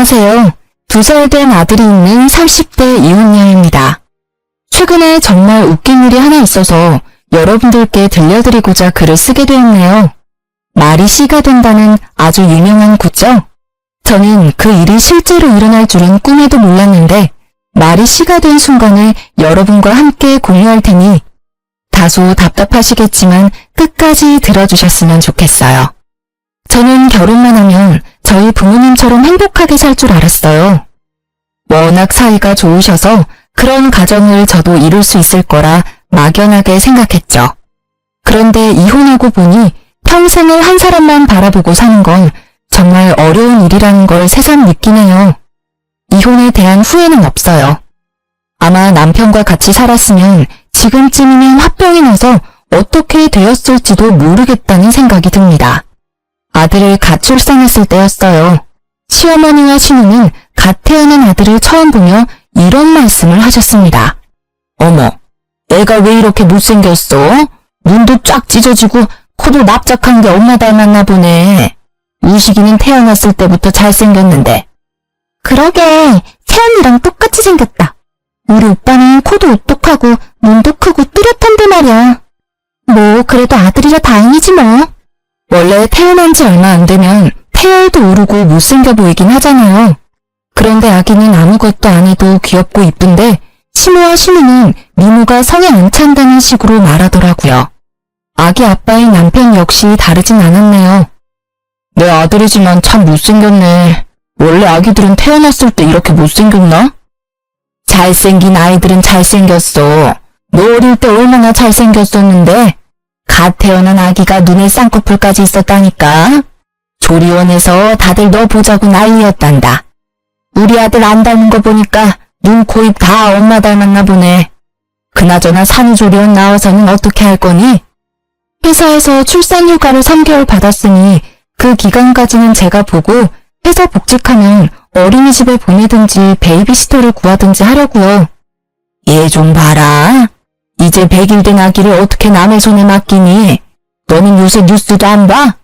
안녕하세요. 2살 된 아들이 있는 30대 이혼녀입니다. 최근에 정말 웃긴 일이 하나 있어서 여러분들께 들려드리고자 글을 쓰게 되었네요. 말이 씨가 된다는 아주 유명한 구죠? 저는 그 일이 실제로 일어날 줄은 꿈에도 몰랐는데 말이 씨가 된 순간을 여러분과 함께 공유할 테니 다소 답답하시겠지만 끝까지 들어주셨으면 좋겠어요. 저는 결혼만 하면 저희 부모님처럼 행복하게 살 줄 알았어요. 워낙 사이가 좋으셔서 그런 가정을 저도 이룰 수 있을 거라 막연하게 생각했죠. 그런데 이혼하고 보니 평생을 한 사람만 바라보고 사는 건 정말 어려운 일이라는 걸 새삼 느끼네요. 이혼에 대한 후회는 없어요. 아마 남편과 같이 살았으면 지금쯤이면 화병이 나서 어떻게 되었을지도 모르겠다는 생각이 듭니다. 아들을 갓 출산했을 때였어요. 시어머니와 시누는 갓 태어난 아들을 처음 보며 이런 말씀을 하셨습니다. 어머, 애가 왜 이렇게 못생겼어? 눈도 쫙 찢어지고 코도 납작한 게 엄마 닮았나 보네. 우식이는 태어났을 때부터 잘생겼는데. 그러게, 세연이랑 똑같이 생겼다. 우리 오빠는 코도 오똑하고 눈도 크고 뚜렷한데 말이야. 뭐 그래도 아들이라 다행이지 뭐. 원래 태어난 지 얼마 안 되면 태열도 오르고 못생겨 보이긴 하잖아요. 그런데 아기는 아무것도 안 해도 귀엽고 이쁜데 시모와 시누는 미모가 성에 안 찬다는 식으로 말하더라고요. 아기 아빠인 남편 역시 다르진 않았네요. 내 아들이지만 참 못생겼네. 원래 아기들은 태어났을 때 이렇게 못생겼나? 잘생긴 아이들은 잘생겼어. 너 어릴 때 얼마나 잘생겼었는데? 갓 태어난 아기가 눈에 쌍꺼풀까지 있었다니까. 조리원에서 다들 너 보자고 난리였단다. 우리 아들 안 닮은 거 보니까 눈, 코, 입 다 엄마 닮았나 보네. 그나저나 산후조리원 나와서는 어떻게 할 거니? 회사에서 출산휴가를 3개월 받았으니 그 기간까지는 제가 보고 회사 복직하면 어린이집에 보내든지 베이비시터를 구하든지 하려고요. 얘 좀 봐라. 이제 100일 된 아기를 어떻게 남의 손에 맡기니? 너는 요새 뉴스도 안 봐?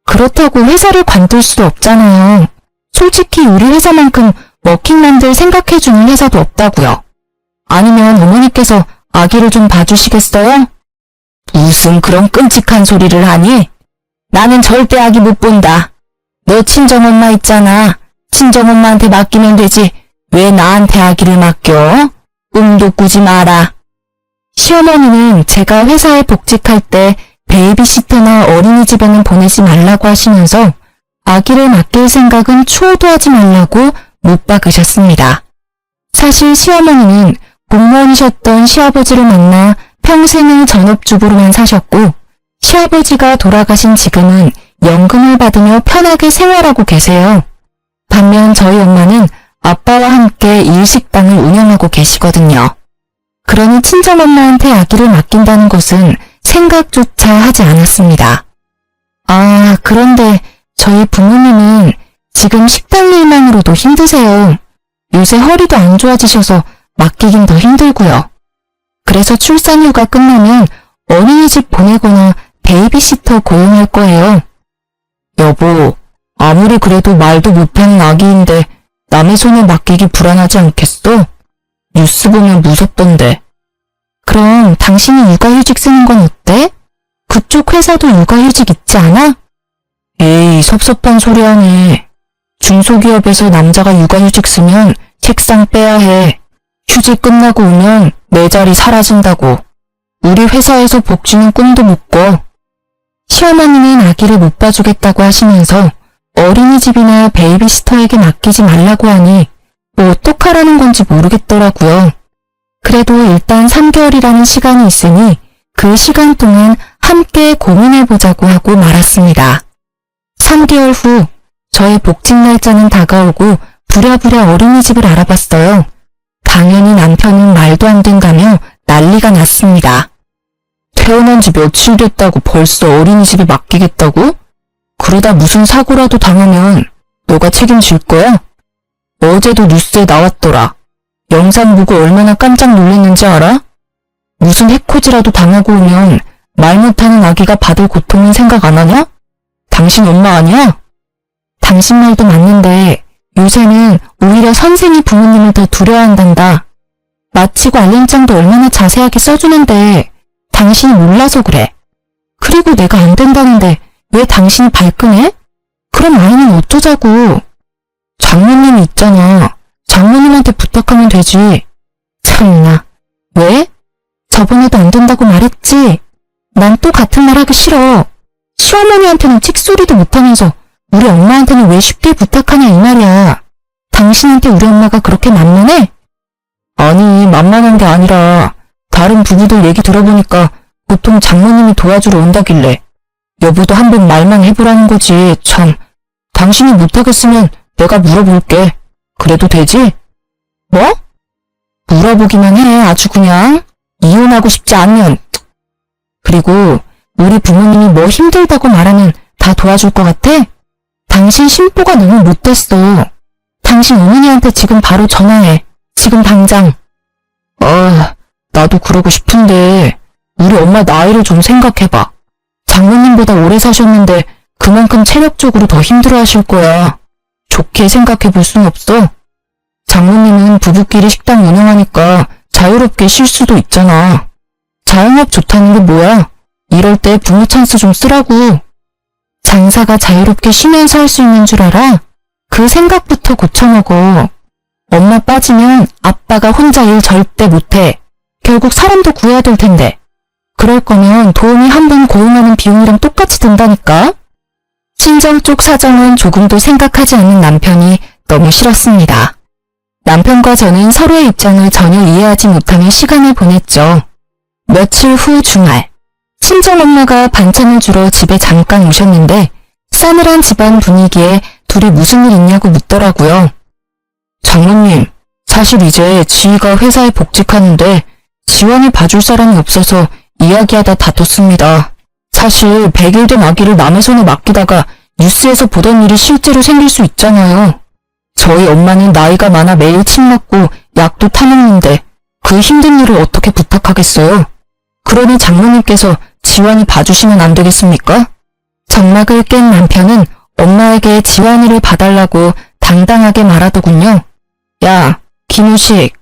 그렇다고 회사를 관둘 수도 없잖아요. 솔직히 우리 회사만큼 워킹맘들 생각해주는 회사도 없다고요. 아니면 어머니께서 아기를 좀 봐주시겠어요? 무슨 그런 끔찍한 소리를 하니? 나는 절대 아기 못 본다. 너 친정엄마 있잖아. 친정엄마한테 맡기면 되지. 왜 나한테 아기를 맡겨? 꿈도 꾸지 마라. 시어머니는 제가 회사에 복직할 때 베이비시터나 어린이집에는 보내지 말라고 하시면서 아기를 맡길 생각은 추호도 하지 말라고 못 박으셨습니다. 사실 시어머니는 공무원이셨던 시아버지를 만나 평생을 전업주부로만 사셨고 시아버지가 돌아가신 지금은 연금을 받으며 편하게 생활하고 계세요. 반면 저희 엄마는 아빠와 함께 일식당을 운영하고 계시거든요. 그러니 친정엄마한테 아기를 맡긴다는 것은 생각조차 하지 않았습니다. 아, 그런데 저희 부모님은 지금 식당 일만으로도 힘드세요. 요새 허리도 안 좋아지셔서 맡기긴 더 힘들고요. 그래서 출산휴가 끝나면 어린이집 보내거나 베이비시터 고용할 거예요. 여보, 아무리 그래도 말도 못하는 아기인데 남의 손에 맡기기 불안하지 않겠어? 뉴스 보면 무섭던데. 그럼 당신이 육아휴직 쓰는 건 어때? 그쪽 회사도 육아휴직 있지 않아? 에이, 섭섭한 소리 하네. 중소기업에서 남자가 육아휴직 쓰면 책상 빼야 해. 휴직 끝나고 오면 내 자리 사라진다고. 우리 회사에서 복지는 꿈도 못 꿔. 시어머니는 아기를 못 봐주겠다고 하시면서 어린이집이나 베이비시터에게 맡기지 말라고 하니 뭐 어떡하라는 건지 모르겠더라고요. 그래도 일단 3개월이라는 시간이 있으니 그 시간 동안 함께 고민해보자고 하고 말았습니다. 3개월 후 저의 복직 날짜는 다가오고 부랴부랴 어린이집을 알아봤어요. 당연히 남편은 말도 안 된다며 난리가 났습니다. 태어난 지 며칠 됐다고 벌써 어린이집에 맡기겠다고? 그러다 무슨 사고라도 당하면 너가 책임질 거야? 어제도 뉴스에 나왔더라. 영상 보고 얼마나 깜짝 놀랐는지 알아? 무슨 해코지라도 당하고 오면 말 못하는 아기가 받을 고통은 생각 안 하냐? 당신 엄마 아니야? 당신 말도 맞는데 요새는 오히려 선생이 부모님을 더 두려워한단다. 마치고 알림장도 얼마나 자세하게 써주는데 당신이 몰라서 그래. 그리고 내가 안 된다는데 왜 당신이 발끈해? 그럼 아이는 어쩌자고. 장모님이 있잖아. 장모님한테 부탁하면 되지. 참나. 왜? 저번에도 안 된다고 말했지? 난 또 같은 말 하기 싫어. 시어머니한테는 칙소리도 못하면서 우리 엄마한테는 왜 쉽게 부탁하냐 이 말이야. 당신한테 우리 엄마가 그렇게 만만해? 아니, 만만한 게 아니라 다른 부부들 얘기 들어보니까 보통 장모님이 도와주러 온다길래 여보도 한번 말만 해보라는 거지. 참, 당신이 못하겠으면 내가 물어볼게. 그래도 되지? 뭐? 물어보기만 해. 아주 그냥. 이혼하고 싶지 않으면. 그리고 우리 부모님이 뭐 힘들다고 말하면 다 도와줄 것 같아? 당신 심보가 너무 못됐어. 당신 어머니한테 지금 바로 전화해. 지금 당장. 나도 그러고 싶은데 우리 엄마 나이를 좀 생각해봐. 장모님보다 오래 사셨는데 그만큼 체력적으로 더 힘들어하실 거야. 좋게 생각해볼 순 없어. 장모님은 부부끼리 식당 운영하니까 자유롭게 쉴 수도 있잖아. 자영업 좋다는 게 뭐야? 이럴 때 부모 찬스 좀 쓰라고. 장사가 자유롭게 쉬면서 할 수 있는 줄 알아? 그 생각부터 고쳐먹어. 엄마 빠지면 아빠가 혼자 일 절대 못해. 결국 사람도 구해야 될 텐데. 그럴 거면 도우미 한 번 고용하는 비용이랑 똑같이 든다니까? 친정 쪽 사정은 조금도 생각하지 않는 남편이 너무 싫었습니다. 남편과 저는 서로의 입장을 전혀 이해하지 못하며 시간을 보냈죠. 며칠 후 주말, 친정엄마가 반찬을 주러 집에 잠깐 오셨는데 싸늘한 집안 분위기에 둘이 무슨 일 있냐고 묻더라고요. 장모님, 사실 이제 지희가 회사에 복직하는데 지원을 봐줄 사람이 없어서 이야기하다 다퉜습니다. 사실 100일 된 아기를 남의 손에 맡기다가 뉴스에서 보던 일이 실제로 생길 수 있잖아요. 저희 엄마는 나이가 많아 매일 침 맞고 약도 타먹는데 그 힘든 일을 어떻게 부탁하겠어요? 그러니 장모님께서 지환이 봐주시면 안 되겠습니까? 정막을 깬 남편은 엄마에게 지환이를 봐달라고 당당하게 말하더군요. 야, 김우식,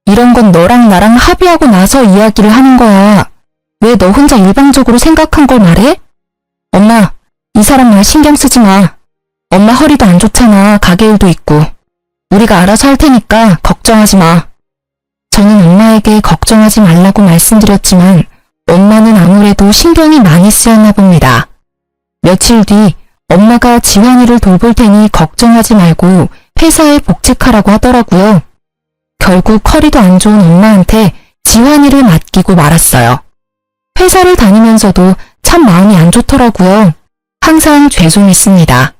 이런 건 너랑 나랑 합의하고 나서 이야기를 하는 거야. 왜 너 혼자 일방적으로 생각한 걸 말해? 엄마, 이 사람 말 신경 쓰지 마. 엄마 허리도 안 좋잖아. 가게 일도 있고. 우리가 알아서 할 테니까 걱정하지 마. 저는 엄마에게 걱정하지 말라고 말씀드렸지만 엄마는 아무래도 신경이 많이 쓰였나 봅니다. 며칠 뒤 엄마가 지환이를 돌볼 테니 걱정하지 말고 회사에 복직하라고 하더라고요. 결국 허리도 안 좋은 엄마한테 지환이를 맡기고 말았어요. 회사를 다니면서도 참 마음이 안 좋더라고요. 항상 죄송했습니다.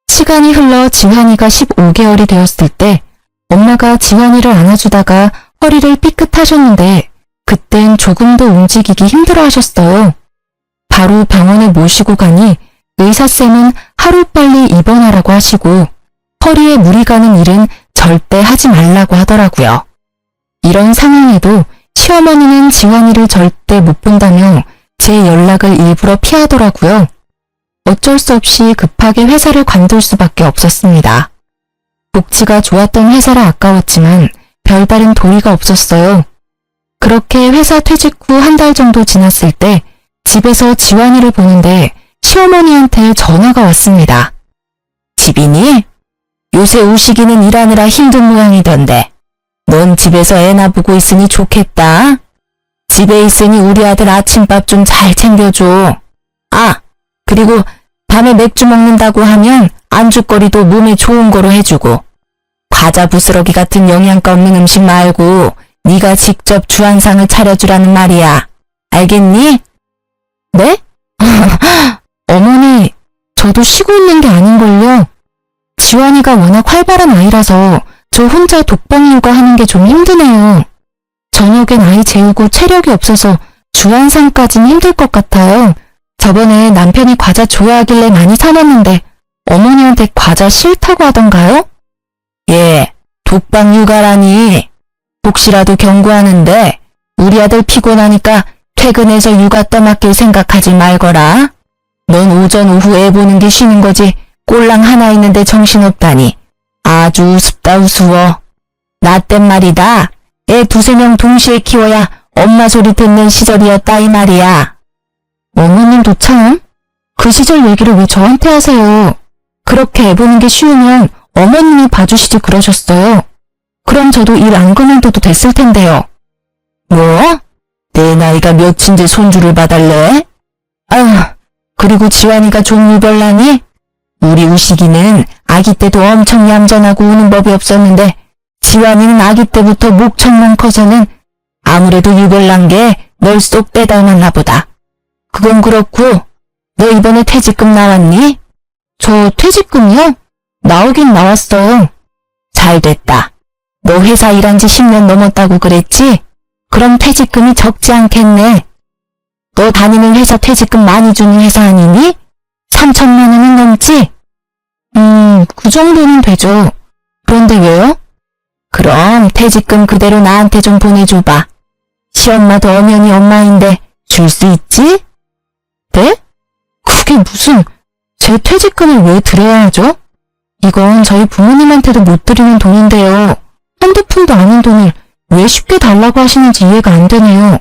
시간이 흘러 지환이가 15개월이 되었을 때 엄마가 지환이를 안아주다가 허리를 삐끗하셨는데 그땐 조금도 움직이기 힘들어 하셨어요. 바로 병원에 모시고 가니 의사쌤은 하루빨리 입원하라고 하시고 허리에 무리 가는 일은 절대 하지 말라고 하더라고요. 이런 상황에도 시어머니는 지환이를 절대 못 본다며 제 연락을 일부러 피하더라고요. 어쩔 수 없이 급하게 회사를 관둘 수밖에 없었습니다. 복지가 좋았던 회사라 아까웠지만 별다른 도리가 없었어요. 그렇게 회사 퇴직 후 한 달 정도 지났을 때 집에서 지환이를 보는데 시어머니한테 전화가 왔습니다. 집이니? 요새 우식이는 일하느라 힘든 모양이던데. 넌 집에서 애나 보고 있으니 좋겠다. 집에 있으니 우리 아들 아침밥 좀 잘 챙겨줘. 아, 그리고 밤에 맥주 먹는다고 하면 안주거리도 몸에 좋은 거로 해주고 과자 부스러기 같은 영양가 없는 음식 말고 네가 직접 주안상을 차려주라는 말이야. 알겠니? 네? 어머니, 저도 쉬고 있는 게 아닌걸요. 지환이가 워낙 활발한 아이라서 저 혼자 독방 육아하는 게 좀 힘드네요. 저녁엔 아이 재우고 체력이 없어서 주안상까진 힘들 것 같아요. 저번에 남편이 과자 좋아하길래 많이 사놨는데 어머니한테 과자 싫다고 하던가요? 예, 독방 육아라니. 혹시라도 경고하는데 우리 아들 피곤하니까 퇴근해서 육아 떠맡길 생각하지 말거라. 넌 오전 오후 애 보는 게 쉬는 거지 꼴랑 하나 있는데 정신없다니. 아주 우습다 우스워. 나 땐 말이다. 애 두세 명 동시에 키워야 엄마 소리 듣는 시절이었다 이 말이야. 어머님도 참. 그 시절 얘기를 왜 저한테 하세요? 그렇게 애 보는 게 쉬우면 어머님이 봐주시지 그러셨어요. 그럼 저도 일 안 그만둬도 됐을 텐데요. 뭐? 내 나이가 몇인데 손주를 봐달래? 아휴, 그리고 지환이가 좀 유별나니? 우리 우식이는 아기 때도 엄청 얌전하고 우는 법이 없었는데 지환이는 아기 때부터 목청만 커서는 아무래도 유별난 게 널 쏙 빼닮았나 보다. 그건 그렇고 너 이번에 퇴직금 나왔니? 저 퇴직금이요? 나오긴 나왔어요. 잘 됐다. 너 회사 일한 지 10년 넘었다고 그랬지? 그럼 퇴직금이 적지 않겠네. 너 다니는 회사 퇴직금 많이 주는 회사 아니니? 3천만 원은 넘지? 그 정도는 되죠. 그런데 왜요? 그럼 퇴직금 그대로 나한테 좀 보내줘봐. 시엄마도 엄연히 엄마인데 줄 수 있지? 네? 그게 무슨, 제 퇴직금을 왜 드려야 하죠? 이건 저희 부모님한테도 못 드리는 돈인데요. 한두 푼도 아닌 돈을 왜 쉽게 달라고 하시는지 이해가 안 되네요.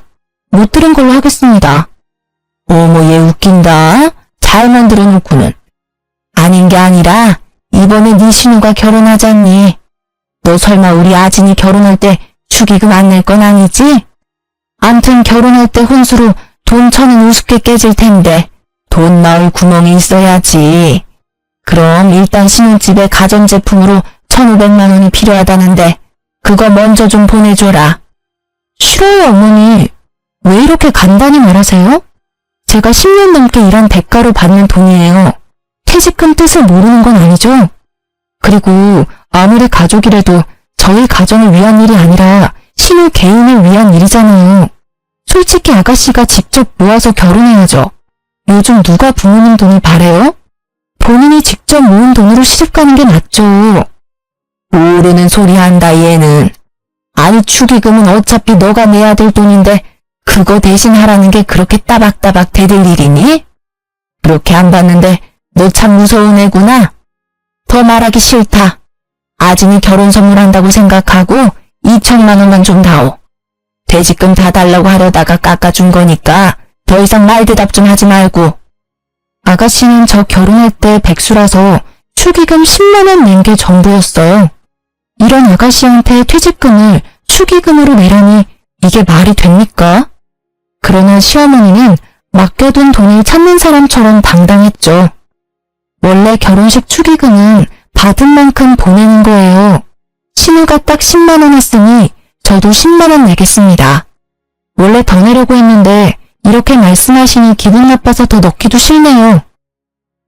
못 들은 걸로 하겠습니다. 어머 얘 웃긴다. 잘 만들어 놓고는. 아닌 게 아니라 이번에 네 신우가 결혼하잖니. 너 설마 우리 아진이 결혼할 때 축의금 안 낼 건 아니지? 암튼 결혼할 때 혼수로 돈 1,000은 우습게 깨질 텐데 돈 나올 구멍이 있어야지. 그럼 일단 신혼집에 가전제품으로 1,500만 원이 필요하다는데 그거 먼저 좀 보내줘라. 싫어요 어머니. 왜 이렇게 간단히 말하세요? 제가 10년 넘게 일한 대가로 받는 돈이에요. 퇴직금 뜻을 모르는 건 아니죠? 그리고 아무리 가족이라도 저희 가정을 위한 일이 아니라 신우 개인을 위한 일이잖아요. 솔직히 아가씨가 직접 모아서 결혼해야죠. 요즘 누가 부모님 돈을 바래요? 본인이 직접 모은 돈으로 시집 가는 게 맞죠. 모르는 소리 한다 얘는. 아니 축의금은 어차피 너가 내야 될 돈인데 그거 대신 하라는 게 그렇게 따박따박 대들 일이니? 그렇게 안 봤는데 너 참 무서운 애구나. 더 말하기 싫다. 아진이 결혼 선물한다고 생각하고 2천만 원만 좀 다오. 퇴직금 다 달라고 하려다가 깎아준 거니까 더 이상 말 대답 좀 하지 말고. 아가씨는 저 결혼할 때 백수라서 축의금 10만 원 낸 게 전부였어요. 이런 아가씨한테 퇴직금을 축의금으로 내라니 이게 말이 됩니까? 그러나 시어머니는 맡겨둔 돈을 찾는 사람처럼 당당했죠. 원래 결혼식 축의금은 받은 만큼 보내는 거예요. 신우가 딱 10만 원 했으니 저도 10만 원 내겠습니다. 원래 더 내려고 했는데 이렇게 말씀하시니 기분 나빠서 더 넣기도 싫네요.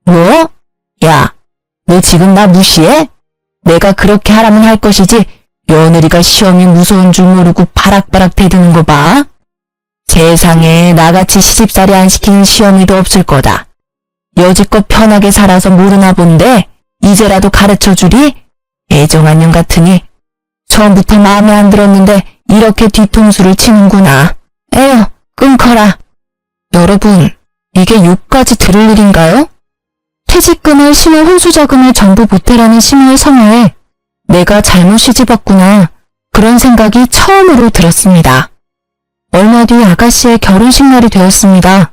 뭐? 야, 너 지금 나 무시해? 내가 그렇게 하라면 할 것이지 며느리가 시험이 무서운 줄 모르고 바락바락 대드는 거 봐. 세상에 나같이 시집살이 안 시키는 시어미도 없을 거다. 여지껏 편하게 살아서 모르나 본데 이제라도 가르쳐주리? 애정한 년 같으니 처음부터 마음에 안 들었는데 이렇게 뒤통수를 치는구나. 에휴, 끊거라. 여러분, 이게 욕까지 들을 일인가요? 퇴직금을 신우 혼수자금을 전부 보태라는 신우의 성화에 내가 잘못 시집왔구나. 그런 생각이 처음으로 들었습니다. 얼마 뒤 아가씨의 결혼식 날이 되었습니다.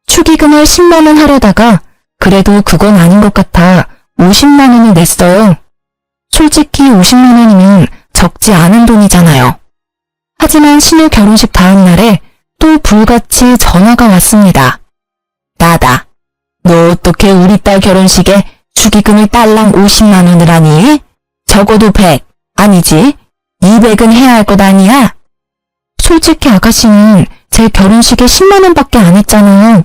축의금을 10만 원 하려다가 그래도 그건 아닌 것 같아 50만 원을 냈어요. 솔직히 50만 원이면 적지 않은 돈이잖아요. 하지만 신우 결혼식 다음 날에 또 불같이 전화가 왔습니다. 나다. 너 어떻게 우리 딸 결혼식에 축의금을 딸랑 50만 원을 하니? 적어도 100, 아니지 200은 해야 할 것 아니야? 솔직히 아가씨는 제 결혼식에 10만 원밖에 안 했잖아요.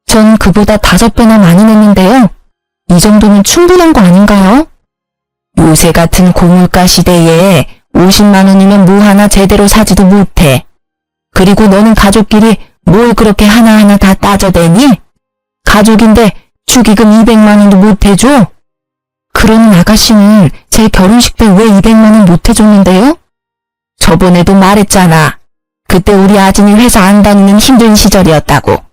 전 그보다 5배나 많이 냈는데요. 이 정도면 충분한 거 아닌가요? 요새 같은 고물가 시대에 50만 원이면 뭐 하나 제대로 사지도 못해. 그리고 너는 가족끼리 뭘 그렇게 하나하나 다 따져대니? 가족인데 축의금 200만 원도 못 해줘? 그러는 아가씨는 제 결혼식 때 왜 200만 원 못 해줬는데요? 저번에도 말했잖아. 그때 우리 아진이 회사 안 다니는 힘든 시절이었다고.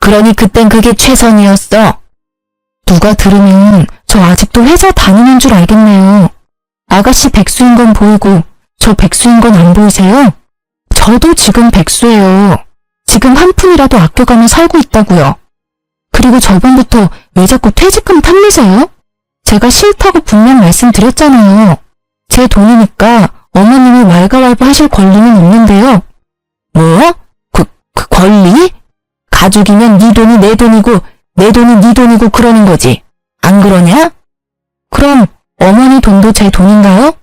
그러니 그땐 그게 최선이었어. 누가 들으면 저 아직도 회사 다니는 줄 알겠네요. 아가씨 백수인 건 보이고 저 백수인 건 안 보이세요? 저도 지금 백수예요. 지금 한 푼이라도 아껴가며 살고 있다고요. 그리고 저번부터 왜 자꾸 퇴직금 탐내세요? 제가 싫다고 분명 말씀드렸잖아요. 제 돈이니까 어머님이 왈가왈부 하실 권리는 없는데요. 뭐? 그 권리? 가족이면 네 돈이 내 돈이고 내 돈이 네 돈이고 그러는 거지. 안 그러냐? 그럼 어머니 돈도 제 돈인가요?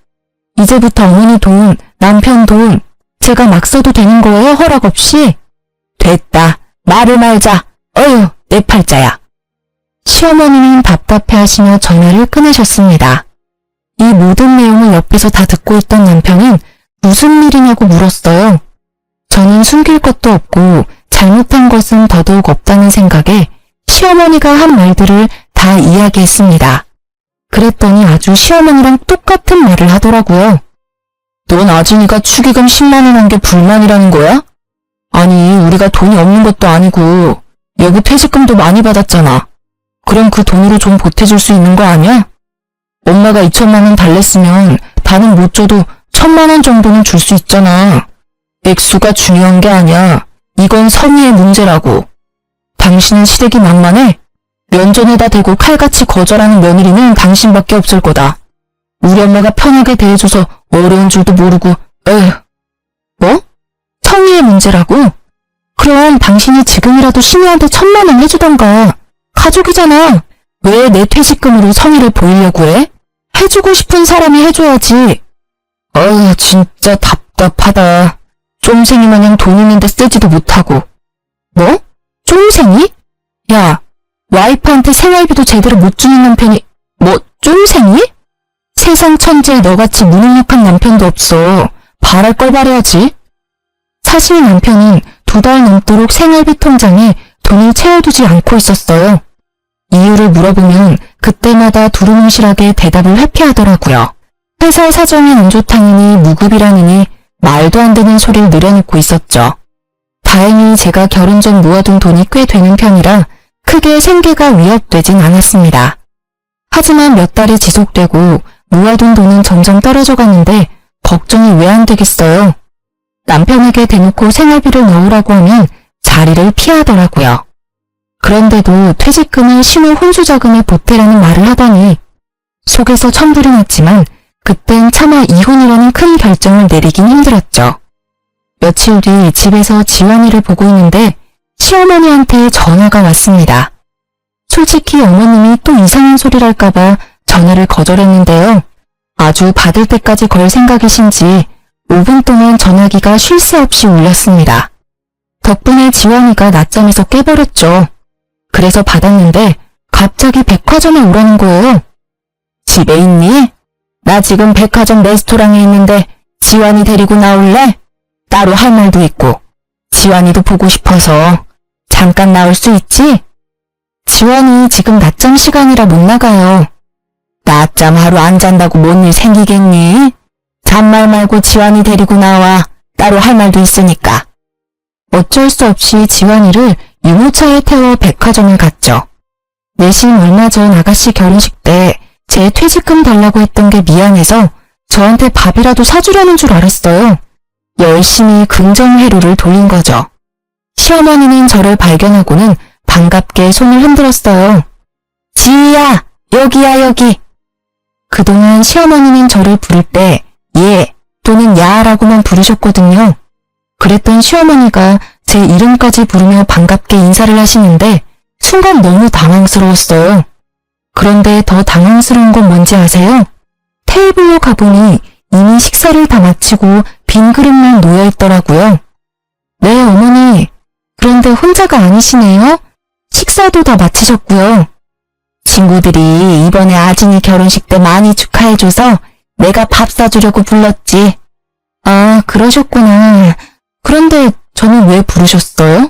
이제부터 어머니 돈, 남편 돈 제가 막 써도 되는 거예요? 허락 없이? 됐다. 말을 말자. 어휴, 내 팔자야. 시어머니는 답답해하시며 전화를 끊으셨습니다. 이 모든 내용을 옆에서 다 듣고 있던 남편은 무슨 일이냐고 물었어요. 저는 숨길 것도 없고 잘못한 것은 더더욱 없다는 생각에 시어머니가 한 말들을 다 이야기했습니다. 그랬더니 아주 시어머니랑 똑같은 말을 하더라고요. 넌 아진이가 축의금 10만 원 한 게 불만이라는 거야? 아니, 우리가 돈이 없는 것도 아니고 여보 퇴직금도 많이 받았잖아. 그럼 그 돈으로 좀 보태줄 수 있는 거 아니야? 엄마가 2천만 원 달랬으면 다는 못 줘도 1,000만 원 정도는 줄 수 있잖아. 액수가 중요한 게 아니야. 이건 선의의 문제라고. 당신은 시댁이 만만해? 면전에다 대고 칼같이 거절하는 며느리는 당신밖에 없을 거다. 우리 엄마가 편하게 대해줘서 어려운 줄도 모르고, 에휴. 뭐? 성의의 문제라고? 그럼 당신이 지금이라도 신우한테 1,000만 원 해주던가. 가족이잖아. 왜 내 퇴직금으로 성의를 보이려고 해? 해주고 싶은 사람이 해줘야지. 진짜 답답하다. 쫌생이 마냥 돈 있는데 쓰지도 못하고. 뭐? 쫌생이? 야, 와이프한테 생활비도 제대로 못 주는 남편이 뭐 쫌생이? 세상 천지에 너같이 무능력한 남편도 없어. 바랄 걸 바라야지. 사실 남편은 2달 넘도록 생활비 통장에 돈을 채워두지 않고 있었어요. 이유를 물어보면 그때마다 두루뭉실하게 대답을 회피하더라고요. 회사 사정이 안 좋다느니 무급이라느니 말도 안 되는 소리를 늘어놓고 있었죠. 다행히 제가 결혼 전 모아둔 돈이 꽤 되는 편이라 크게 생계가 위협되진 않았습니다. 하지만 몇 달이 지속되고 모아둔 돈은 점점 떨어져 가는데 걱정이 왜 안 되겠어요. 남편에게 대놓고 생활비를 넣으라고 하면 자리를 피하더라고요. 그런데도 퇴직금을 신우 혼수자금에 보태라는 말을 하더니 속에서 천불이 났지만 그땐 차마 이혼이라는 큰 결정을 내리긴 힘들었죠. 며칠 뒤 집에서 지원이를 보고 있는데 시어머니한테 전화가 왔습니다. 솔직히 어머님이 또 이상한 소리를 할까봐 전화를 거절했는데요. 아주 받을 때까지 걸 생각이신지 5분 동안 전화기가 쉴 새 없이 울렸습니다. 덕분에 지원이가 낮잠에서 깨버렸죠. 그래서 받았는데 갑자기 백화점에 오라는 거예요. 집에 있니? 나 지금 백화점 레스토랑에 있는데 지환이 데리고 나올래? 따로 할 말도 있고 지환이도 보고 싶어서 잠깐 나올 수 있지? 지환이 지금 낮잠 시간이라 못 나가요. 낮잠 하루 안 잔다고 뭔 일 생기겠니? 잔말 말고 지환이 데리고 나와. 따로 할 말도 있으니까. 어쩔 수 없이 지환이를 유모차에 태워 백화점을 갔죠. 내심 얼마 전 아가씨 결혼식 때 제 퇴직금 달라고 했던 게 미안해서 저한테 밥이라도 사주려는 줄 알았어요. 열심히 긍정회로를 돌린 거죠. 시어머니는 저를 발견하고는 반갑게 손을 흔들었어요. 지희야, 여기야 여기. 그동안 시어머니는 저를 부를 때 예 또는 야라고만 부르셨거든요. 그랬던 시어머니가 제 이름까지 부르며 반갑게 인사를 하시는데 순간 너무 당황스러웠어요. 그런데 더 당황스러운 건 뭔지 아세요? 테이블로 가보니 이미 식사를 다 마치고 빈 그릇만 놓여있더라고요. 네, 어머니. 그런데 혼자가 아니시네요? 식사도 다 마치셨고요. 친구들이 이번에 아진이 결혼식 때 많이 축하해줘서 내가 밥 사주려고 불렀지. 아, 그러셨구나. 그런데 저는 왜 부르셨어요?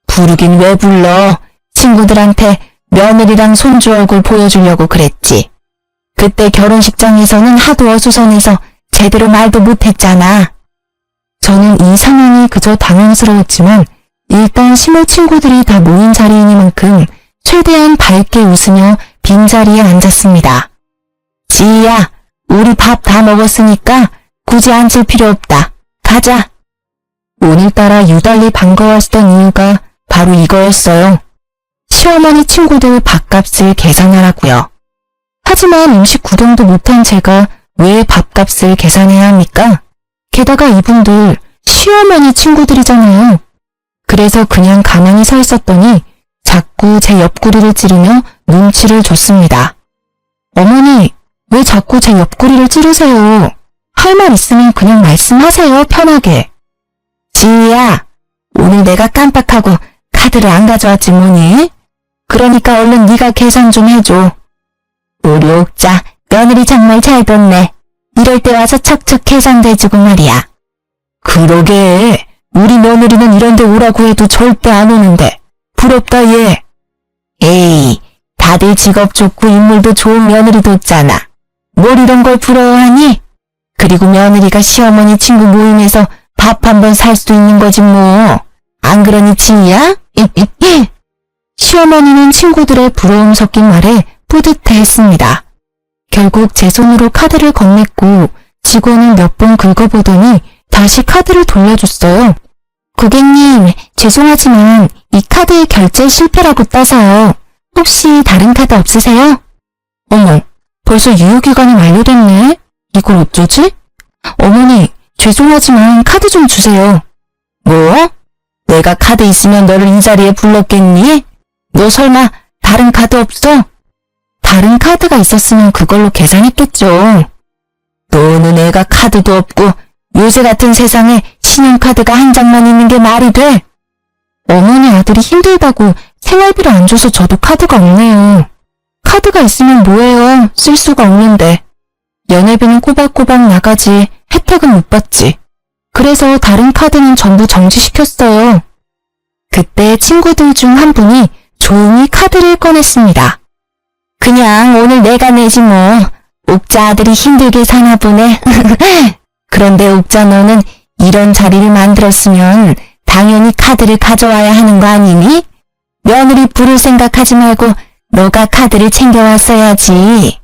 부르긴 왜 불러. 친구들한테 며느리랑 손주 얼굴 보여주려고 그랬지. 그때 결혼식장에서는 하도 어수선해서 제대로 말도 못했잖아. 저는 이 상황이 그저 당황스러웠지만 일단 시모 친구들이 다 모인 자리이니만큼 최대한 밝게 웃으며 빈자리에 앉았습니다. 지희야, 우리 우리 밥 다 먹었으니까 굳이 앉을 필요 없다. 가자. 오늘따라 유달리 반가워하시던 이유가 바로 이거였어요. 시어머니 친구들 밥값을 계산하라고요. 하지만 음식 구경도 못한 제가 왜 밥값을 계산해야 합니까? 게다가 이분들 시어머니 친구들이잖아요. 그래서 그냥 가만히 서 있었더니 자꾸 제 옆구리를 찌르며 눈치를 줬습니다. 어머니, 왜 자꾸 제 옆구리를 찌르세요? 할 말 있으면 그냥 말씀하세요, 편하게. 지희야, 오늘 내가 깜빡하고 카드를 안 가져왔지 뭐니? 그러니까 얼른 네가 계산 좀 해줘. 우리 옥자 며느리 정말 잘 뒀네. 이럴 때 와서 척척 계산대주고 말이야. 그러게, 우리 며느리는 이런 데 오라고 해도 절대 안 오는데 부럽다 얘. 에이, 다들 직업 좋고 인물도 좋은 며느리 뒀잖아. 뭘 이런 걸 부러워하니? 그리고 며느리가 시어머니 친구 모임에서 밥 한 번 살 수 있는 거지 뭐. 안 그러니 지희야? 시어머니는 친구들의 부러움 섞인 말에 뿌듯해했습니다. 결국 제 손으로 카드를 건넸고 직원을 몇 번 긁어보더니 다시 카드를 돌려줬어요. 고객님, 죄송하지만 이 카드 결제 실패라고 떠서요. 혹시 다른 카드 없으세요? 어머, 벌써 유효기간이 만료됐네. 이걸 어쩌지? 어머니, 죄송하지만 카드 좀 주세요. 뭐? 내가 카드 있으면 너를 이 자리에 불렀겠니? 너 설마 다른 카드 없어? 다른 카드가 있었으면 그걸로 계산했겠죠. 너는 애가 카드도 없고 요새 같은 세상에 신용카드가 한 장만 있는 게 말이 돼? 어머니 아들이 힘들다고 생활비를 안 줘서 저도 카드가 없네요. 카드가 있으면 뭐해요? 쓸 수가 없는데. 연회비는 꼬박꼬박 나가지 혜택은 못 받지. 그래서 다른 카드는 전부 정지시켰어요. 그때 친구들 중 한 분이 조용히 카드를 꺼냈습니다. 그냥 오늘 내가 내지 뭐. 옥자 아들이 힘들게 사나 보네. 그런데 옥자 너는 이런 자리를 만들었으면 당연히 카드를 가져와야 하는 거 아니니? 며느리 부를 생각하지 말고 너가 카드를 챙겨왔어야지.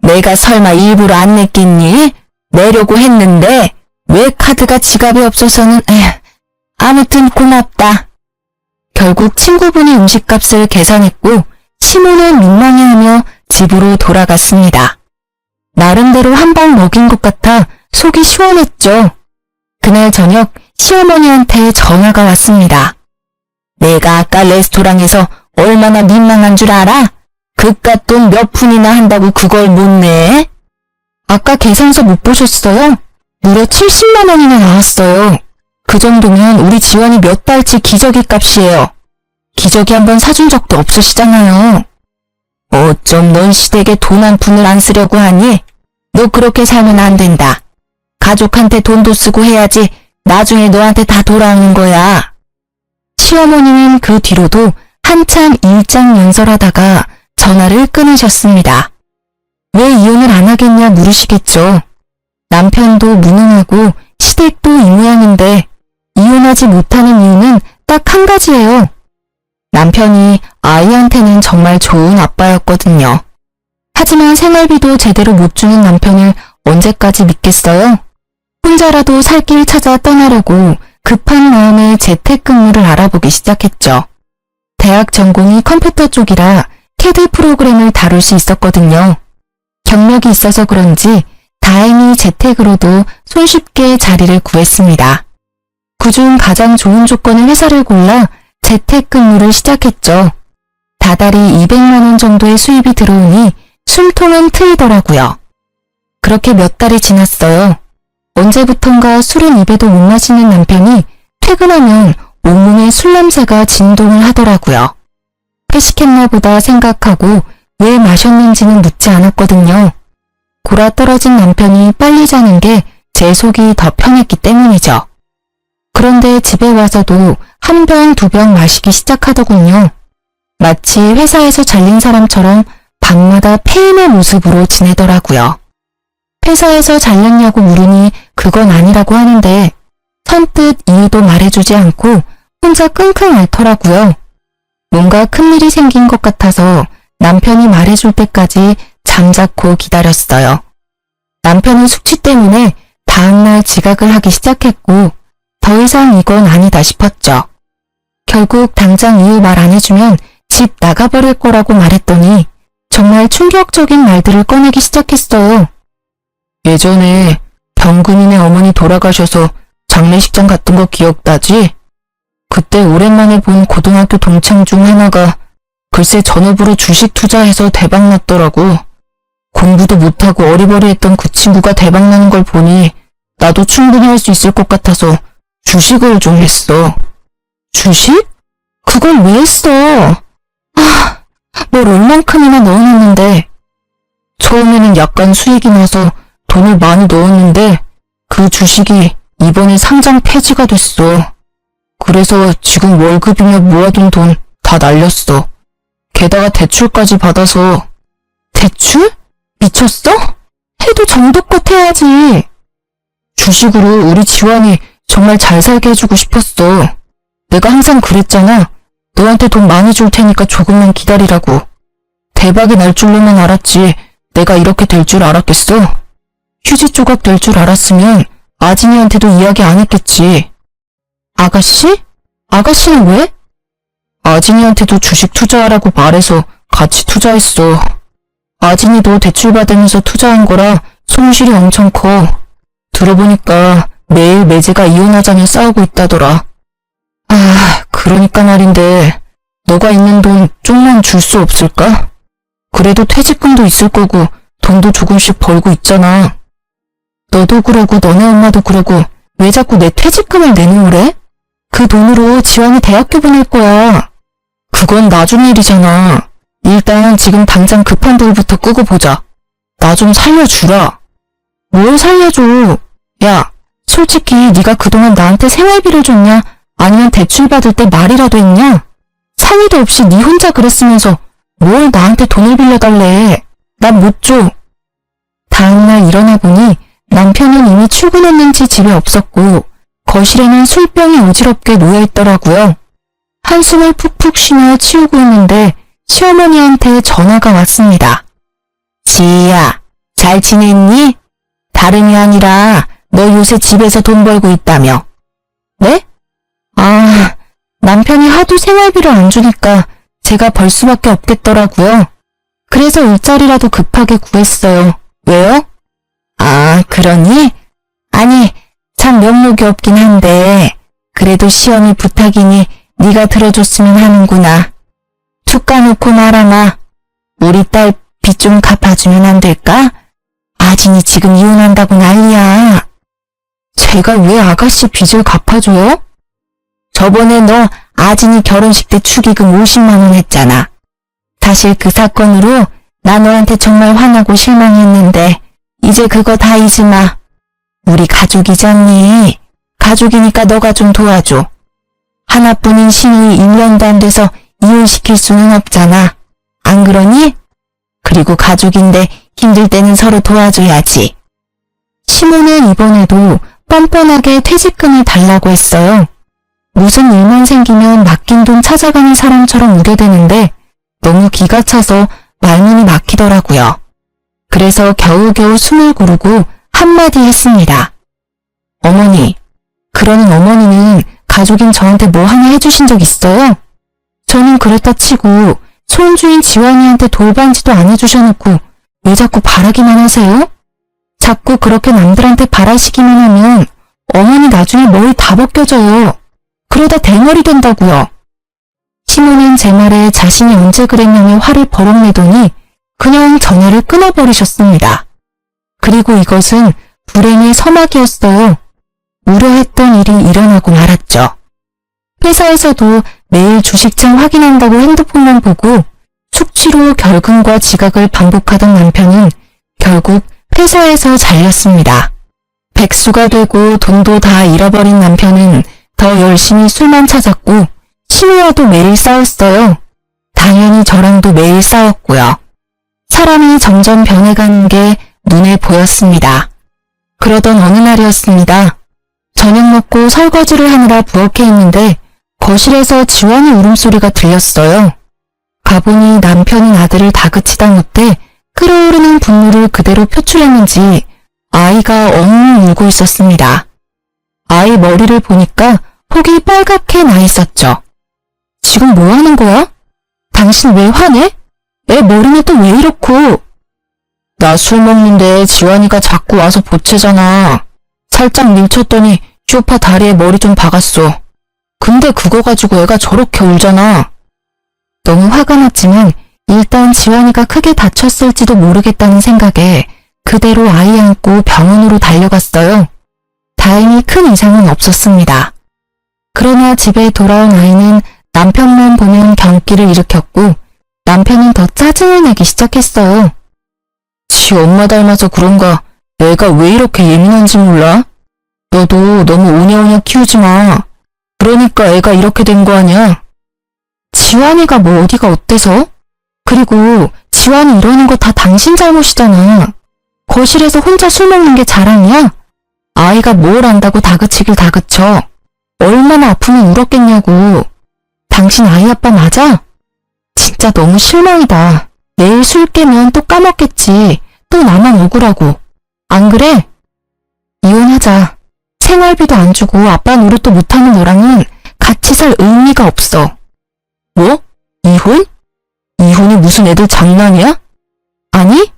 내가 설마 일부러 안 냈겠니? 내려고 했는데 왜 카드가 지갑에 없어서는 아무튼 고맙다. 결국 친구분이 음식값을 계산했고 시몬은 민망해하며 집으로 돌아갔습니다. 나름대로 한 방 먹인 것 같아 속이 시원했죠. 그날 저녁 시어머니한테 전화가 왔습니다. 내가 아까 레스토랑에서 얼마나 민망한 줄 알아? 그깟 돈 몇 푼이나 한다고 그걸 못 내? 아까 계산서 못 보셨어요? 무려 70만 원이나 나왔어요. 그 정도면 우리 지원이 몇 달치 기저귀 값이에요. 기저귀 한번 사준 적도 없으시잖아요. 어쩜 넌 시댁에 돈 한 푼을 안 쓰려고 하니? 너 그렇게 살면 안 된다. 가족한테 돈도 쓰고 해야지 나중에 너한테 다 돌아오는 거야. 시어머니는 그 뒤로도 한참 일장 연설하다가 전화를 끊으셨습니다. 왜 이혼을 안 하겠냐 물으시겠죠. 남편도 무능하고 시댁도 이 모양인데 이혼하지 못하는 이유는 딱 한 가지예요. 남편이 아이한테는 정말 좋은 아빠였거든요. 하지만 생활비도 제대로 못 주는 남편을 언제까지 믿겠어요? 혼자라도 살 길 찾아 떠나려고 급한 마음에 재택근무를 알아보기 시작했죠. 대학 전공이 컴퓨터 쪽이라 CAD 프로그램을 다룰 수 있었거든요. 경력이 있어서 그런지 다행히 재택으로도 손쉽게 자리를 구했습니다. 그중 가장 좋은 조건의 회사를 골라 재택근무를 시작했죠. 다달이 200만 원 정도의 수입이 들어오니 숨통은 트이더라고요. 그렇게 몇 달이 지났어요. 언제부턴가 술은 입에도 못 마시는 남편이 퇴근하면 온몸에 술 냄새가 진동을 하더라고요. 회식했나 보다 생각하고 왜 마셨는지는 묻지 않았거든요. 골아떨어진 남편이 빨리 자는 게 제 속이 더 편했기 때문이죠. 그런데 집에 와서도 한 병, 두 병 마시기 시작하더군요. 마치 회사에서 잘린 사람처럼 밤마다 폐인의 모습으로 지내더라고요. 회사에서 잘렸냐고 물으니 그건 아니라고 하는데 선뜻 이유도 말해주지 않고 혼자 끙끙 앓더라고요. 뭔가 큰일이 생긴 것 같아서 남편이 말해줄 때까지 잠자코 기다렸어요. 남편은 숙취 때문에 다음날 지각을 하기 시작했고 더 이상 이건 아니다 싶었죠. 결국 당장 이유 말 안 해주면 집 나가버릴 거라고 말했더니 정말 충격적인 말들을 꺼내기 시작했어요. 예전에 병근이네 어머니 돌아가셔서 장례식장 갔던 거 기억나지? 그때 오랜만에 본 고등학교 동창 중 하나가 글쎄 전업으로 주식 투자해서 대박났더라고. 공부도 못하고 어리버리했던 그 친구가 대박나는 걸 보니 나도 충분히 할 수 있을 것 같아서 주식을 좀 했어. 주식? 그걸 왜 했어? 뭘 얼만큼이나 넣어놨는데. 처음에는 약간 수익이 나서 돈을 많이 넣었는데 그 주식이 이번에 상장 폐지가 됐어. 그래서 지금 월급이며 모아둔 돈 다 날렸어. 게다가 대출까지 받아서. 대출? 미쳤어? 해도 정도껏 해야지. 주식으로 우리 지환이 정말 잘 살게 해주고 싶었어. 내가 항상 그랬잖아. 너한테 돈 많이 줄 테니까 조금만 기다리라고. 대박이 날 줄로만 알았지 내가 이렇게 될 줄 알았겠어? 휴지 조각 될 줄 알았으면 아진이한테도 이야기 안 했겠지. 아가씨? 아가씨는 왜? 아진이한테도 주식 투자하라고 말해서 같이 투자했어. 아진이도 대출받으면서 투자한 거라 손실이 엄청 커. 들어보니까 매일 매제가 이혼하자며 싸우고 있다더라. 그러니까 말인데 너가 있는 돈 좀만 줄 수 없을까? 그래도 퇴직금도 있을 거고 돈도 조금씩 벌고 있잖아. 너도 그러고 너네 엄마도 그러고 왜 자꾸 내 퇴직금을 내놓으래? 그 돈으로 지환이 대학교 보낼 거야. 그건 나중 일이잖아. 일단 지금 당장 급한 돌부터 끄고 보자. 나 좀 살려주라. 뭘 살려줘? 야, 솔직히 네가 그동안 나한테 생활비를 줬냐? 아니면 대출 받을 때 말이라도 했냐? 상의도 없이 네 혼자 그랬으면서 뭘 나한테 돈을 빌려달래. 난 못 줘. 다음날 일어나 보니 남편은 이미 출근했는지 집에 없었고 거실에는 술병이 어지럽게 놓여있더라고요. 한숨을 푹푹 쉬며 치우고 있는데 시어머니한테 전화가 왔습니다. 지희야, 잘 지냈니? 다름이 아니라 너 요새 집에서 돈 벌고 있다며. 네? 남편이 하도 생활비를 안 주니까 제가 벌 수밖에 없겠더라고요. 그래서 일자리라도 급하게 구했어요. 왜요? 그러니? 아니, 참 명목이 없긴 한데 그래도 시어미 부탁이니 네가 들어줬으면 하는구나. 툭 까놓고 말하마. 우리 딸 빚 좀 갚아주면 안 될까? 아진이 지금 이혼한다고 난리야. 제가 왜 아가씨 빚을 갚아줘요? 저번에 너 아진이 결혼식 때 축의금 50만 원 했잖아. 사실 그 사건으로 나 너한테 정말 화나고 실망했는데 이제 그거 다 잊으마. 우리 가족이잖니. 가족이니까 너가 좀 도와줘. 하나뿐인 신우이 1년도 안 돼서 이혼시킬 수는 없잖아. 안 그러니? 그리고 가족인데 힘들 때는 서로 도와줘야지. 시모는 이번에도 뻔뻔하게 퇴직금을 달라고 했어요. 무슨 일만 생기면 맡긴 돈 찾아가는 사람처럼 우려대는데 너무 기가 차서 말문이 막히더라고요. 그래서 겨우겨우 숨을 고르고 한마디 했습니다. 어머니, 그러는 어머니는 가족인 저한테 뭐 하나 해주신 적 있어요? 저는 그렇다 치고 손주인 지환이한테 돌반지도 안 해주셔놓고 왜 자꾸 바라기만 하세요? 자꾸 그렇게 남들한테 바라시기만 하면 어머니 나중에 머리 다 벗겨져요. 그러다 대머리 된다고요. 시모는 제 말에 자신이 언제 그랬냐며 화를 버럭 내더니 그냥 전화를 끊어버리셨습니다. 그리고 이것은 불행의 서막이었어요. 우려했던 일이 일어나고 말았죠. 회사에서도 매일 주식창 확인한다고 핸드폰만 보고 숙취로 결근과 지각을 반복하던 남편은 결국 회사에서 잘렸습니다. 백수가 되고 돈도 다 잃어버린 남편은 더 열심히 술만 찾았고 신우와도 매일 싸웠어요. 당연히 저랑도 매일 싸웠고요. 사람이 점점 변해가는 게 눈에 보였습니다. 그러던 어느 날이었습니다. 저녁 먹고 설거지를 하느라 부엌에 있는데 거실에서 지환이 울음소리가 들렸어요. 가보니 남편이 아들을 다그치다 못해 끓어오르는 분노를 그대로 표출했는지 아이가 엉엉 울고 있었습니다. 아이 머리를 보니까 혹이 빨갛게 나 있었죠. 지금 뭐 하는 거야? 당신 왜 화내? 애 머리는 또 왜 이렇고? 나 술 먹는데 지환이가 자꾸 와서 보채잖아. 살짝 밀쳤더니 쇼파 다리에 머리 좀 박았어. 근데 그거 가지고 애가 저렇게 울잖아. 너무 화가 났지만 일단 지환이가 크게 다쳤을지도 모르겠다는 생각에 그대로 아이 안고 병원으로 달려갔어요. 다행히 큰 이상은 없었습니다. 그러나 집에 돌아온 아이는 남편만 보면 경기를 일으켰고 남편은 더 짜증을 내기 시작했어요. 지 엄마 닮아서 그런가 애가 왜 이렇게 예민한지 몰라? 너도 너무 오냐오냐 키우지 마. 그러니까 애가 이렇게 된 거 아니야? 지환이가 뭐 어디가 어때서? 그리고 지환이 이러는 거 다 당신 잘못이잖아. 거실에서 혼자 술 먹는 게 자랑이야? 아이가 뭘 안다고 다그치길 다그쳐. 얼마나 아프면 울었겠냐고. 당신 아이 아빠 맞아? 진짜 너무 실망이다. 내일 술 깨면 또 까먹겠지. 또 나만 억울하고. 안 그래? 이혼하자. 생활비도 안 주고 아빠 노릇도 못하는 너랑은 같이 살 의미가 없어. 뭐? 이혼? 이혼이 무슨 애들 장난이야? 아니,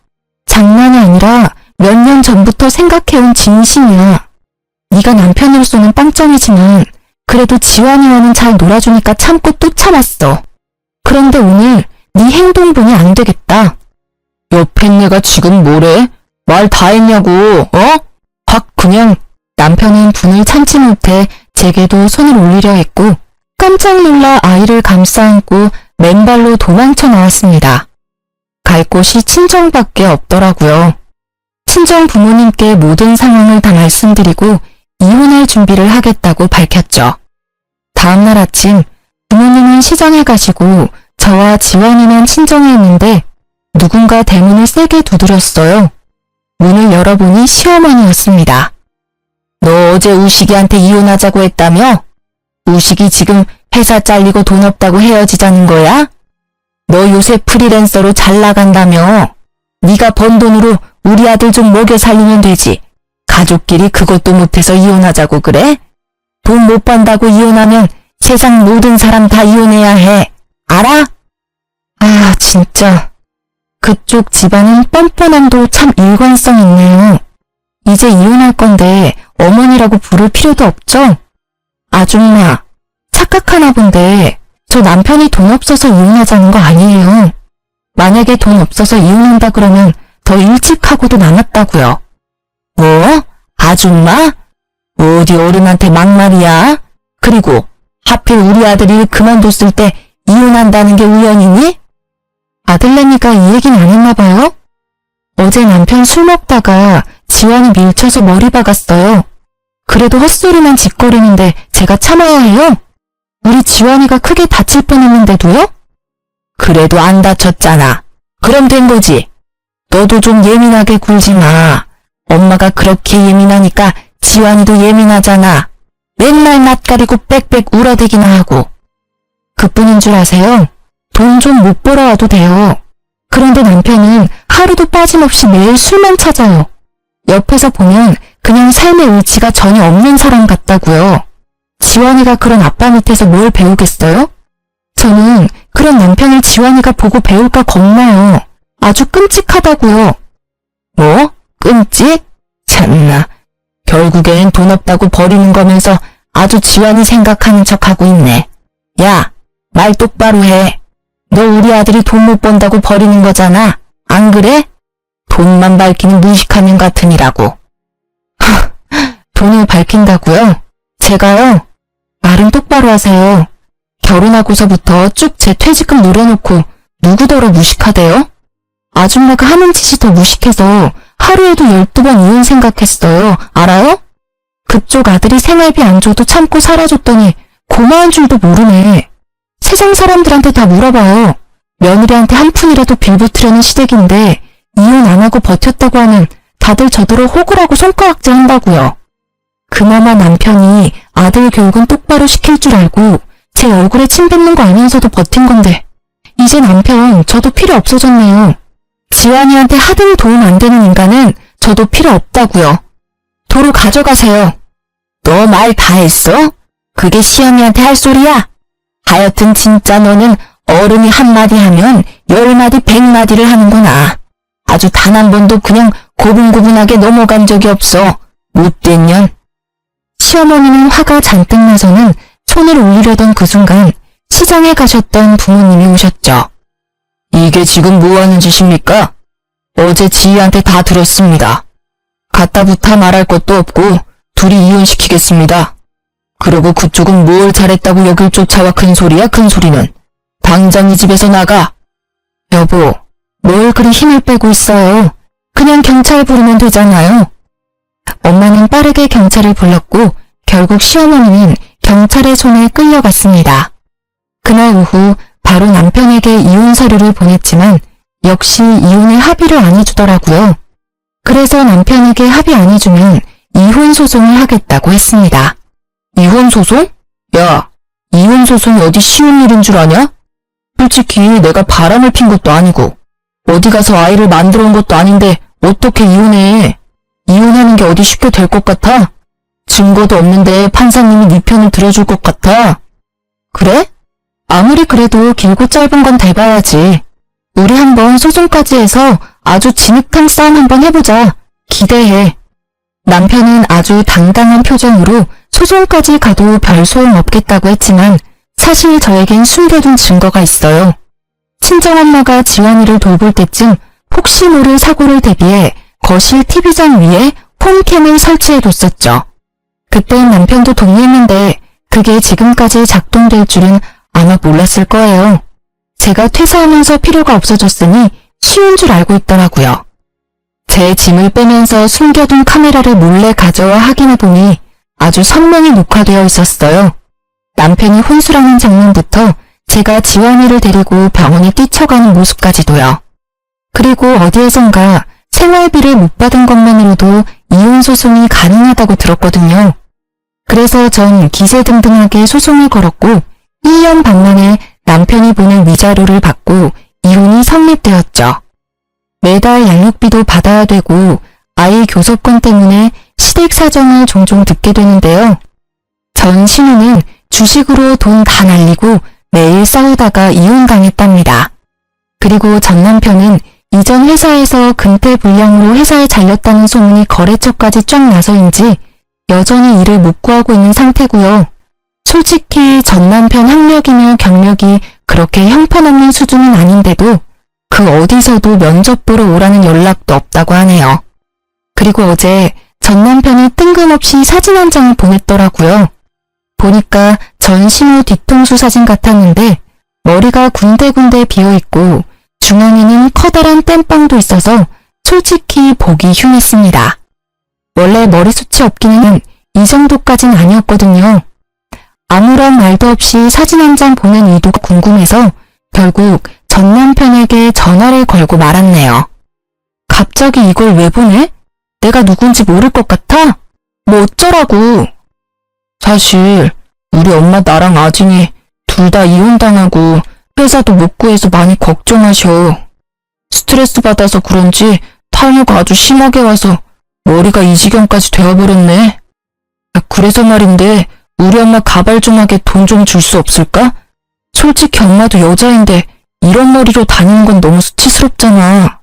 장난이 아니라 몇 년 전부터 생각해온 진심이야. 네가 남편으로서는 빵점이지만 그래도 지환이와는 잘 놀아주니까 참고 또 참았어. 그런데 오늘 네 행동 보니 안 되겠다. 옆에 내가 지금 뭐래? 말 다 했냐고, 어? 확 그냥. 남편은 분을 참지 못해 제게도 손을 올리려 했고 깜짝 놀라 아이를 감싸 안고 맨발로 도망쳐 나왔습니다. 갈 곳이 친정밖에 없더라고요. 친정 부모님께 모든 상황을 다 말씀드리고 이혼할 준비를 하겠다고 밝혔죠. 다음날 아침 부모님은 시장에 가시고 저와 지환이만 친정에 있는데 누군가 대문을 세게 두드렸어요. 문을 열어보니 시어머니였습니다. 너 어제 우식이한테 이혼하자고 했다며? 우식이 지금 회사 잘리고 돈 없다고 헤어지자는 거야? 너 요새 프리랜서로 잘 나간다며? 네가 번 돈으로 우리 아들 좀 먹여 살리면 되지. 가족끼리 그것도 못해서 이혼하자고 그래? 돈 못 번다고 이혼하면 세상 모든 사람 다 이혼해야 해. 알아? 아, 진짜. 그쪽 집안은 뻔뻔함도 참 일관성 있네요. 이제 이혼할 건데 어머니라고 부를 필요도 없죠? 아줌마, 착각하나 본데 저 남편이 돈 없어서 이혼하자는 거 아니에요. 만약에 돈 없어서 이혼한다 그러면 더 일찍 하고도 남았다고요. 뭐? 아줌마? 어디 어른한테 막말이야? 그리고 하필 우리 아들이 그만뒀을 때 이혼한다는 게 우연이니? 아들내미가 이 얘기는 안 했나 봐요? 어제 남편 술 먹다가 지환이 밀쳐서 머리 박았어요. 그래도 헛소리만 짓거리는데 제가 참아야 해요? 우리 지환이가 크게 다칠 뻔했는데도요? 그래도 안 다쳤잖아. 그럼 된 거지. 너도 좀 예민하게 굴지 마. 엄마가 그렇게 예민하니까 지환이도 예민하잖아. 맨날 낯가리고 빽빽 울어대기나 하고. 그뿐인 줄 아세요? 돈 좀 못 벌어와도 돼요. 그런데 남편은 하루도 빠짐없이 매일 술만 찾아요. 옆에서 보면 그냥 삶의 의지가 전혀 없는 사람 같다고요. 지환이가 그런 아빠 밑에서 뭘 배우겠어요? 저는 그런 남편을 지환이가 보고 배울까 겁나요. 아주 끔찍하다고요. 뭐? 끔찍? 참나. 결국엔 돈 없다고 버리는 거면서 아주 지환이 생각하는 척하고 있네. 야, 말 똑바로 해. 너 우리 아들이 돈 못 번다고 버리는 거잖아. 안 그래? 돈만 밝히는 무식한 년 같으니라고. 돈을 밝힌다고요? 제가요? 말은 똑바로 하세요. 결혼하고서부터 쭉 제 퇴직금 노려놓고 누구더러 무식하대요? 아줌마가 하는 짓이 더 무식해서 하루에도 12번 이혼 생각했어요. 알아요? 그쪽 아들이 생활비 안 줘도 참고 살아줬더니 고마운 줄도 모르네. 세상 사람들한테 다 물어봐요. 며느리한테 한 푼이라도 빌붙으려는 시댁인데 이혼 안 하고 버텼다고 하면 다들 저더러 호구라고 손가락질 한다고요. 그나마 남편이 아들 교육은 똑바로 시킬 줄 알고 제 얼굴에 침 뱉는 거 알면서도 버틴 건데 이제 남편 저도 필요 없어졌네요. 지환이한테 하등 도움 안 되는 인간은 저도 필요 없다고요. 도로 가져가세요. 너 말 다 했어? 그게 시어미한테 할 소리야? 하여튼 진짜 너는 어른이 한마디 하면 10마디 100마디를 하는구나. 아주 단 한 번도 그냥 고분고분하게 넘어간 적이 없어. 못된 년. 시어머니는 화가 잔뜩 나서는 손을 올리려던 그 순간 시장에 가셨던 부모님이 오셨죠. 이게 지금 뭐 하는 짓입니까? 어제 지희한테 다 들었습니다. 갖다부터 말할 것도 없고 둘이 이혼시키겠습니다. 그리고 그쪽은 뭘 잘했다고 여길 쫓아와 큰 소리야 큰 소리는. 당장 이 집에서 나가. 여보, 뭘 그리 힘을 빼고 있어요. 그냥 경찰 부르면 되잖아요. 엄마는 빠르게 경찰을 불렀고 결국 시어머니는 경찰의 손에 끌려갔습니다. 그날 오후 바로 남편에게 이혼 서류를 보냈지만 역시 이혼에 합의를 안 해주더라고요. 그래서 남편에게 합의 안 해주면 이혼 소송을 하겠다고 했습니다. 이혼 소송? 야, 이혼 소송이 어디 쉬운 일인 줄 아냐? 솔직히 내가 바람을 핀 것도 아니고 어디 가서 아이를 만들어 온 것도 아닌데 어떻게 이혼해? 이혼하는 게 어디 쉽게 될 것 같아? 증거도 없는데 판사님이 네 편을 들어줄 것 같아? 그래? 아무리 그래도 길고 짧은 건 돼봐야지. 우리 한번 소송까지 해서 아주 진흙탕 싸움 한번 해보자. 기대해. 남편은 아주 당당한 표정으로 소송까지 가도 별 소용 없겠다고 했지만 사실 저에겐 숨겨둔 증거가 있어요. 친정엄마가 지원이를 돌볼 때쯤 혹시 모를 사고를 대비해 거실 TV장 위에 홈캠을 설치해뒀었죠. 그땐 남편도 동의했는데 그게 지금까지 작동될 줄은 아마 몰랐을 거예요. 제가 퇴사하면서 필요가 없어졌으니 쉬운 줄 알고 있더라고요. 제 짐을 빼면서 숨겨둔 카메라를 몰래 가져와 확인해보니 아주 선명히 녹화되어 있었어요. 남편이 혼술하는 장면부터 제가 지원이를 데리고 병원에 뛰쳐가는 모습까지도요. 그리고 어디에선가 생활비를 못 받은 것만으로도 이혼 소송이 가능하다고 들었거든요. 그래서 전 기세등등하게 소송을 걸었고 1년 반 만에 남편이 보낸 위자료를 받고 이혼이 성립되었죠. 매달 양육비도 받아야 되고 아이 교섭권 때문에 시댁 사정을 종종 듣게 되는데요. 전 신우는 주식으로 돈 다 날리고 매일 싸우다가 이혼당했답니다. 그리고 전 남편은 이전 회사에서 근태불량으로 회사에 잘렸다는 소문이 거래처까지 쫙 나서인지 여전히 일을 못 구하고 있는 상태고요. 솔직히 전 남편 학력이며 경력이 그렇게 형편없는 수준은 아닌데도 그 어디서도 면접 보러 오라는 연락도 없다고 하네요. 그리고 어제 전 남편이 뜬금없이 사진 한 장을 보냈더라고요. 보니까 전 신우 뒤통수 사진 같았는데 머리가 군데군데 비어있고 중앙에는 커다란 땜빵도 있어서 솔직히 보기 흉했습니다. 원래 머리숱이 없기는 이 정도까진 아니었거든요. 아무런 말도 없이 사진 한 장 보낸 의도가 궁금해서 결국 전 남편에게 전화를 걸고 말았네요. 갑자기 이걸 왜 보내? 내가 누군지 모를 것 같아? 뭐 어쩌라고. 사실 우리 엄마 나랑 아진이 둘 다 이혼당하고 회사도 못 구해서 많이 걱정하셔. 스트레스 받아서 그런지 탈모가 아주 심하게 와서 머리가 이 지경까지 되어버렸네. 그래서 말인데 우리 엄마 가발좀하게 돈 좀 줄 수 없을까? 솔직히 엄마도 여자인데 이런 머리로 다니는 건 너무 수치스럽잖아.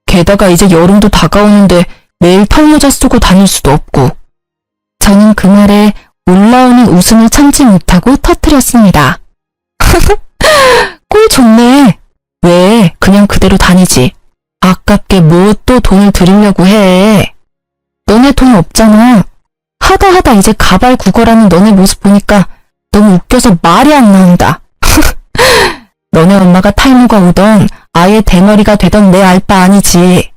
게다가 이제 여름도 다가오는데 매일 털모자 쓰고 다닐 수도 없고. 저는 그 말에 올라오는 웃음을 참지 못하고 터뜨렸습니다. 꼴 좋네. 왜 그냥 그대로 다니지. 아깝게 뭐 또 돈을 들이려고 해. 너네 돈 없잖아. 하다 이제 가발 구걸하는 너네 모습 보니까 너무 웃겨서 말이 안 나온다. 너네 엄마가 탈모가 오던 아예 대머리가 되던 내 알 바 아니지.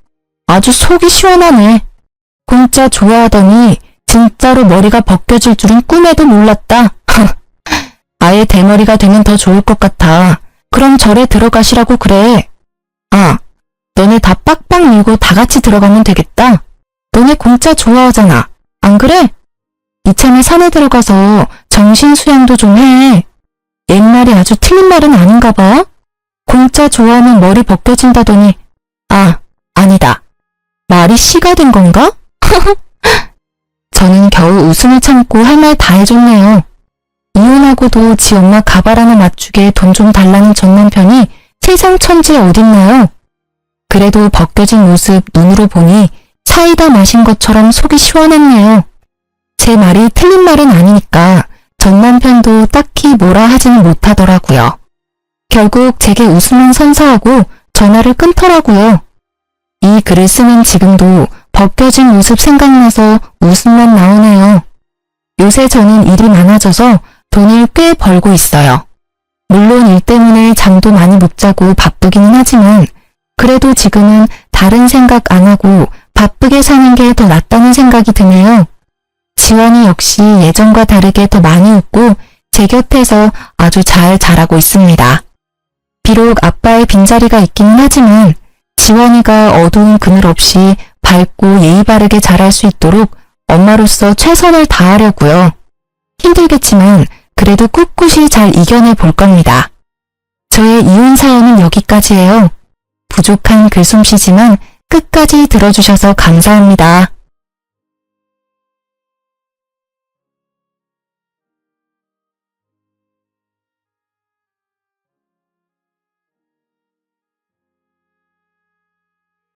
아주 속이 시원하네. 공짜 좋아하더니 진짜로 머리가 벗겨질 줄은 꿈에도 몰랐다. 아예 대머리가 되면 더 좋을 것 같아. 그럼 절에 들어가시라고 그래. 아, 너네 다 빡빡 밀고 다 같이 들어가면 되겠다. 너네 공짜 좋아하잖아. 안 그래? 이참에 산에 들어가서 정신 수양도 좀 해. 옛말이 아주 틀린 말은 아닌가 봐. 공짜 좋아하면 머리 벗겨진다더니 아니다. 말이 씨가 된 건가? 저는 겨우 웃음을 참고 할 말 다 해줬네요. 이혼하고도 지 엄마 가발 하나 맞추게 돈 좀 달라는 전 남편이 세상 천지에 어딨나요? 그래도 벗겨진 모습 눈으로 보니 사이다 마신 것처럼 속이 시원했네요. 제 말이 틀린 말은 아니니까 전 남편도 딱히 뭐라 하지는 못하더라고요. 결국 제게 웃으면 선사하고 전화를 끊더라고요. 이 글을 쓰는 지금도 벗겨진 모습 생각나서 웃음만 나오네요. 요새 저는 일이 많아져서 돈을 꽤 벌고 있어요. 물론 일 때문에 잠도 많이 못 자고 바쁘기는 하지만 그래도 지금은 다른 생각 안 하고 바쁘게 사는 게 더 낫다는 생각이 드네요. 지원이 역시 예전과 다르게 더 많이 웃고 제 곁에서 아주 잘 자라고 있습니다. 비록 아빠의 빈자리가 있기는 하지만 지원이가 어두운 그늘 없이 밝고 예의 바르게 자랄 수 있도록 엄마로서 최선을 다하려고요. 힘들겠지만 그래도 꿋꿋이 잘 이겨내 볼 겁니다. 저의 이혼 사연은 여기까지예요. 부족한 글솜씨지만 끝까지 들어주셔서 감사합니다.